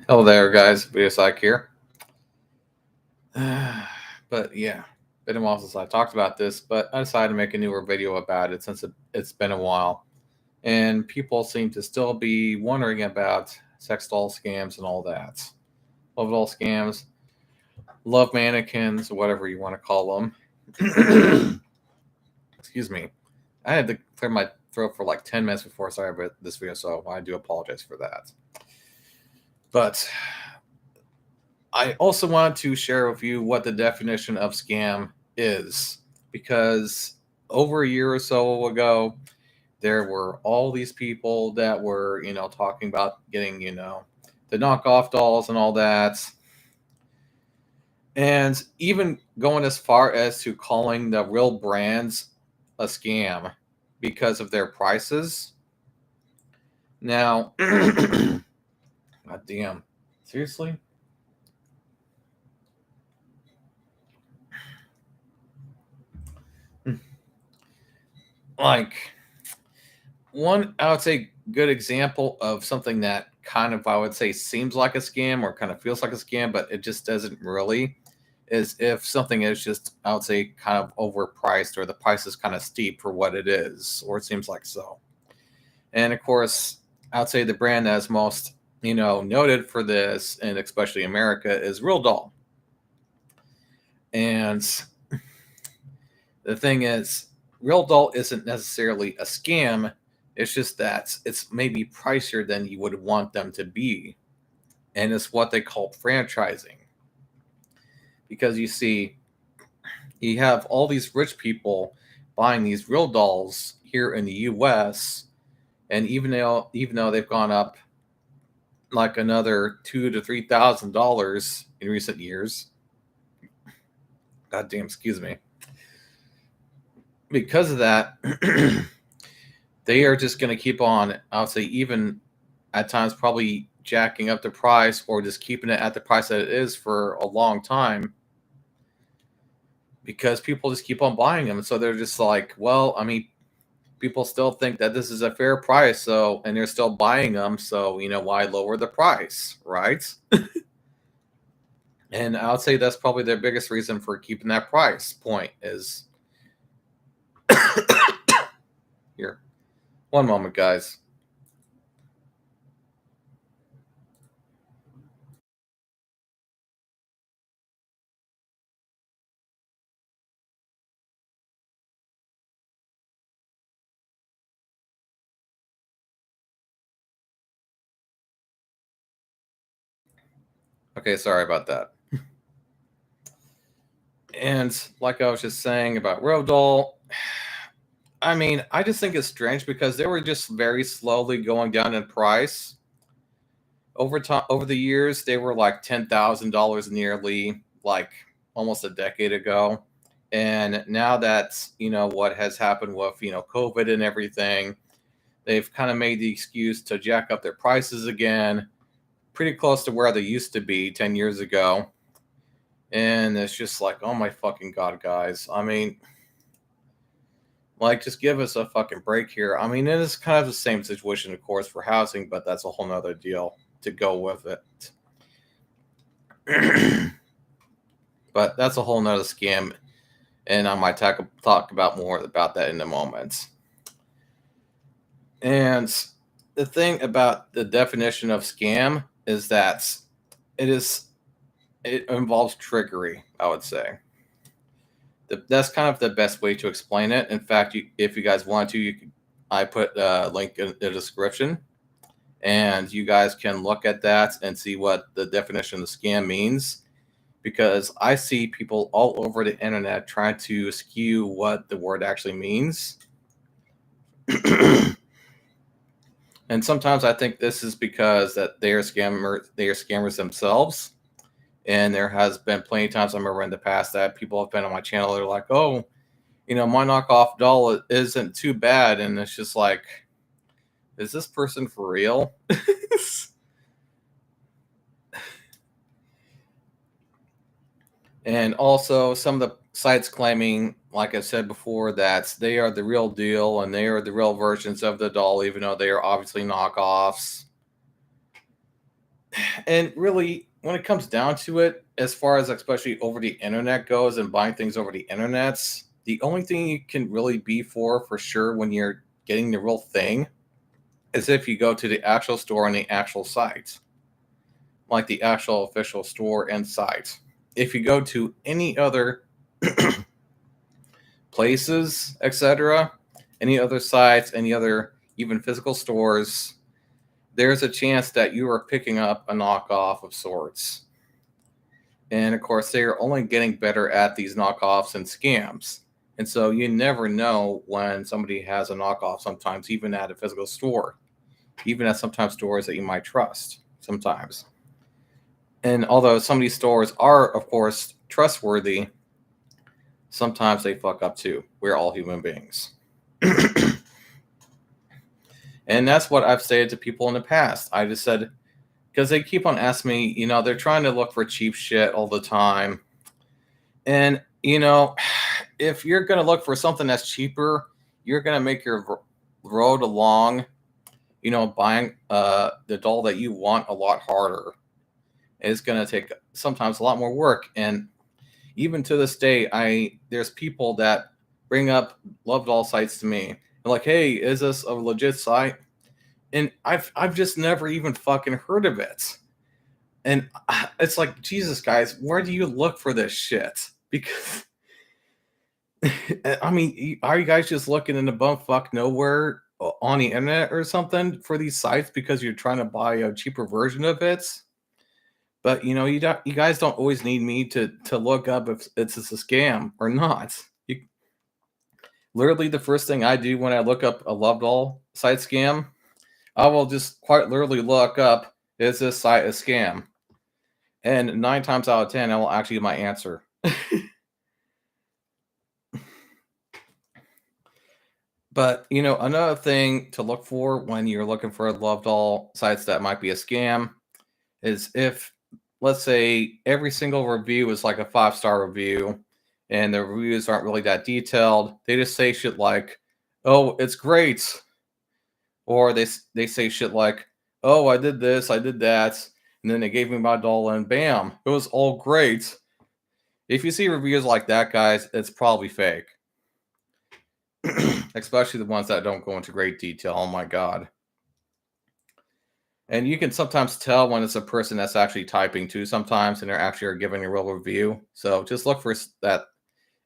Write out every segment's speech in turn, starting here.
Hello there, guys. VSIK here. But yeah, been a while since I talked about this, but I decided to make a newer video about it since it's been a while. And people seem to still be wondering about sex doll scams and all that. Love doll scams, love mannequins, whatever you want to call them. Excuse me. I had to clear my throat for like 10 minutes before I started this video, so I do apologize for that. But I also wanted to share with you what the definition of scam is because over a year or so ago, there were all these people that were, talking about getting, the knockoff dolls and all that. And even going as far as to calling the real brands a scam because of their prices. Now, God damn, seriously? Like, one, I would say, good example of something that kind of, I would say, seems like a scam or kind of feels like a scam, but it just doesn't really, is if something is just, I would say, kind of overpriced or the price is kind of steep for what it is, or it seems like so. And of course, I would say the brand that's most, noted for this, and especially America, is Real Doll. And the thing is, Real Doll isn't necessarily a scam. It's just that it's maybe pricier than you would want them to be. And it's what they call franchising. Because you see, you have all these rich people buying these real dolls here in the US, and even though they've gone up like another $2,000 to $3,000 in recent years, goddamn, excuse me. Because of that, they are just going to keep on, I would say, even at times probably jacking up the price or just keeping it at the price that it is for a long time because people just keep on buying them. So they're just like, well, I mean, people still think that this is a fair price, so and they're still buying them, so why lower the price, right? And I would say that's probably their biggest reason for keeping that price point is here. One moment, guys. Okay, sorry about that. And like I was just saying about Rodoll, I mean, I just think it's strange because they were just very slowly going down in price. Over time, over the years, they were like $10,000 nearly, like almost a decade ago. And now that's, what has happened with, COVID and everything, they've kind of made the excuse to jack up their prices again, pretty close to where they used to be 10 years ago. And it's just like, oh my fucking God, guys. I mean, like, just give us a fucking break here. I mean, it is kind of the same situation, of course, for housing, but that's a whole nother deal to go with it. But that's a whole nother scam, and I might talk about more about that in a moment. And the thing about the definition of scam is that it is it involves trickery, I would say. That's kind of the best way to explain it. In fact, if you guys want to, I put a link in the description, and you guys can look at that and see what the definition of scam means. Because I see people all over the internet trying to skew what the word actually means. And sometimes I think this is because that they are scammers themselves. And there has been plenty of times I remember in the past that people have been on my channel. They're like, "Oh, my knockoff doll isn't too bad," and it's just like, is this person for real? And also, some of the sites claiming, like I said before, that they are the real deal and they are the real versions of the doll, even though they are obviously knockoffs. And really, when it comes down to it, as far as especially over the internet goes and buying things over the internets, the only thing you can really be for sure when you're getting the real thing is if you go to the actual store and the actual site, like the actual official store and site. If you go to any other places, etc., any other sites, any other even physical stores, there's a chance that you are picking up a knockoff of sorts. And of course, they are only getting better at these knockoffs and scams. And so you never know when somebody has a knockoff sometimes, even at a physical store, even at sometimes stores that you might trust sometimes. And although some of these stores are, of course, trustworthy, sometimes they fuck up too. We're all human beings. And that's what I've said to people in the past. I just said, because they keep on asking me, they're trying to look for cheap shit all the time. And, if you're going to look for something that's cheaper, you're going to make your road along, buying the doll that you want a lot harder. It's going to take sometimes a lot more work. And even to this day, there's people that bring up love doll sites to me. They're like, hey, is this a legit site? And I've just never even fucking heard of it. And it's like, Jesus, guys, where do you look for this shit? Because I mean, are you guys just looking in the bumfuck nowhere on the internet or something for these sites because you're trying to buy a cheaper version of it? But you guys don't always need me to look up if it's a scam or not. Literally, the first thing I do when I look up a love doll site scam, I will just quite literally look up, is this site a scam? And 9 times out of 10, I will actually get my answer. But, another thing to look for when you're looking for love doll sites that might be a scam is if, let's say, every single review is like a 5-star review and the reviews aren't really that detailed. They just say shit like, oh, it's great. Or they say shit like, oh, I did this, I did that. And then they gave me my doll and bam, it was all great. If you see reviews like that, guys, it's probably fake. Especially the ones that don't go into great detail. Oh my god. And you can sometimes tell when it's a person that's actually typing too sometimes and they're actually giving a real review. So just look for that.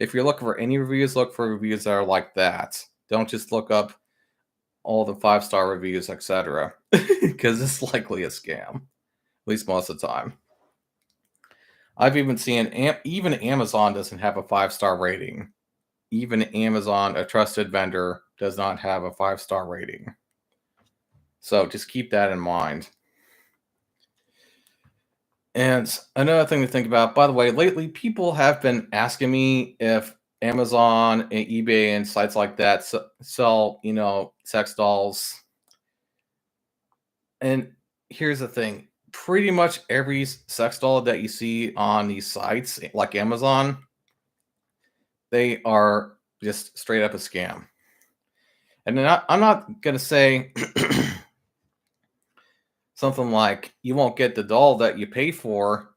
If you're looking for any reviews, look for reviews that are like that. Don't just look up all the 5-star reviews, etc. Because it's likely a scam. At least most of the time. I've even seen, even Amazon doesn't have a 5-star rating. Even Amazon, a trusted vendor, does not have a 5-star rating. So just keep that in mind. And another thing to think about, by the way, lately people have been asking me if Amazon and eBay and sites like that sell, sex dolls. And here's the thing, pretty much every sex doll that you see on these sites, like Amazon, they are just straight up a scam. And I'm not going to say something like, you won't get the doll that you pay for.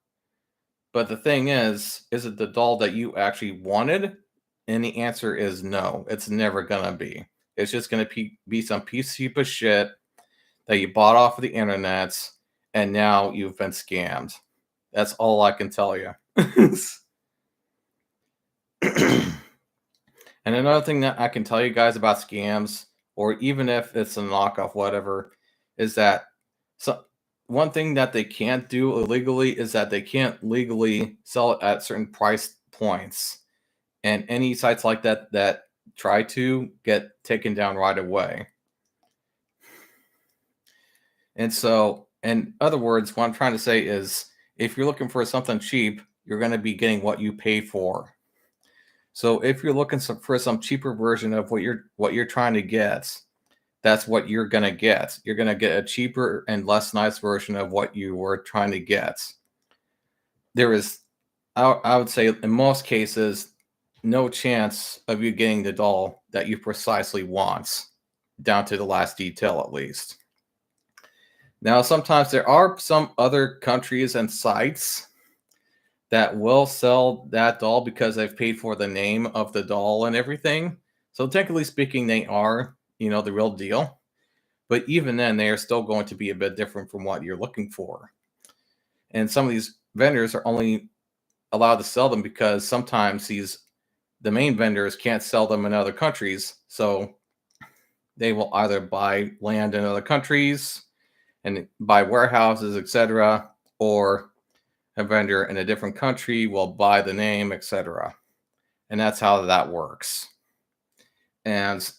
But the thing is it the doll that you actually wanted? And the answer is no, it's never going to be. It's just going to be some piece of shit that you bought off of the internet and now you've been scammed. That's all I can tell you. And another thing that I can tell you guys about scams, or even if it's a knockoff, whatever, is that one thing that they can't do illegally is that they can't legally sell it at certain price points. And any sites like that try to get taken down right away. And so, in other words, what I'm trying to say is if you're looking for something cheap, you're going to be getting what you pay for. So if you're looking for some cheaper version of what you're trying to get, that's what you're going to get. You're going to get a cheaper and less nice version of what you were trying to get. There is, I would say, in most cases, no chance of you getting the doll that you precisely want, down to the last detail at least. Now, sometimes there are some other countries and sites that will sell that doll because they've paid for the name of the doll and everything. So technically speaking, they are, the real deal. But even then, they are still going to be a bit different from what you're looking for. And some of these vendors are only allowed to sell them because sometimes the main vendors can't sell them in other countries. So they will either buy land in other countries and buy warehouses, etc., or a vendor in a different country will buy the name, etc. And that's how that works. And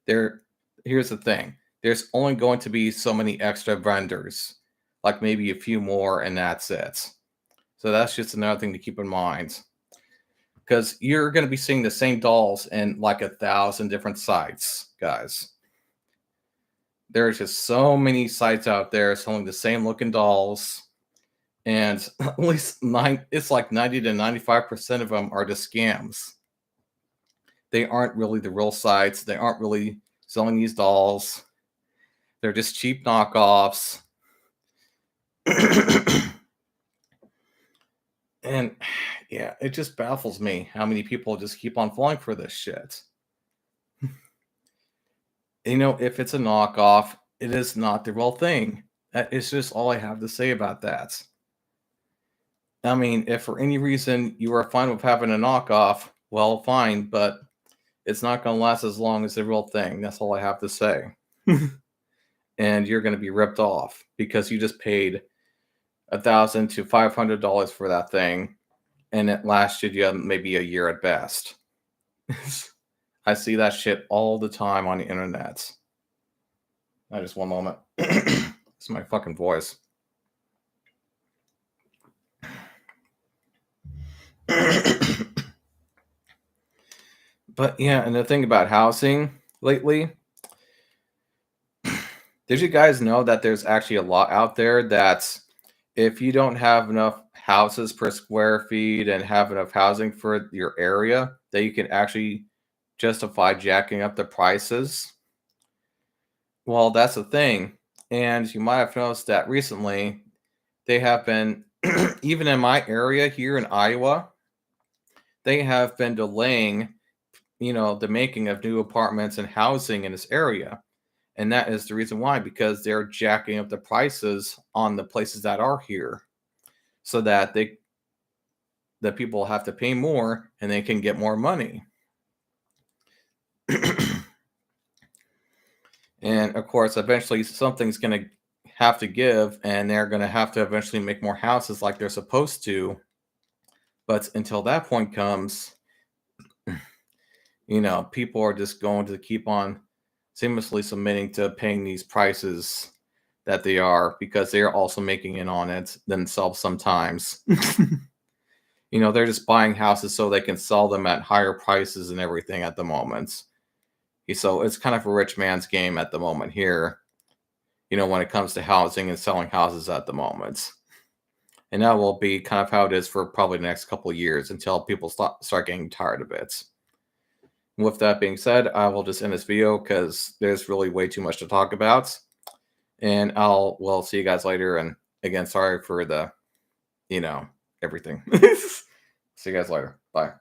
here's the thing. There's only going to be so many extra vendors, like maybe a few more, and that's it. So that's just another thing to keep in mind. Because you're going to be seeing the same dolls in like 1,000 different sites, guys. There's just so many sites out there selling the same looking dolls. And at least it's like 90 to 95% of them are just scams. They aren't really the real sites. They aren't really selling these dolls. They're just cheap knockoffs. And yeah, it just baffles me how many people just keep on falling for this shit. If it's a knockoff, it is not the real thing. That is just all I have to say about that. I mean, if for any reason you are fine with having a knockoff, well, fine, but it's not going to last as long as the real thing. That's all I have to say. And you're going to be ripped off because you just paid $1,000 to $500 for that thing, and it lasted you maybe a year at best. I see that shit all the time on the internet. Just one moment. It's my fucking voice. But yeah, and the thing about housing lately, did you guys know that there's actually a law out there that if you don't have enough houses per square feet and have enough housing for your area, that you can actually justify jacking up the prices? Well, that's the thing. And you might have noticed that recently they have been, even in my area here in Iowa, they have been delaying, the making of new apartments and housing in this area. And that is the reason why, because they're jacking up the prices on the places that are here so that the people have to pay more and they can get more money. And of course, eventually something's going to have to give, and they're going to have to eventually make more houses like they're supposed to. But until that point comes, people are just going to keep on seamlessly submitting to paying these prices that they are, because they're also making it on it themselves sometimes. They're just buying houses so they can sell them at higher prices and everything at the moment. So it's kind of a rich man's game at the moment here, when it comes to housing and selling houses at the moment. And that will be kind of how it is for probably the next couple of years until people start getting tired of it. With that being said, I will just end this video because there's really way too much to talk about. And we'll see you guys later. And again, sorry for the, everything. See you guys later. Bye.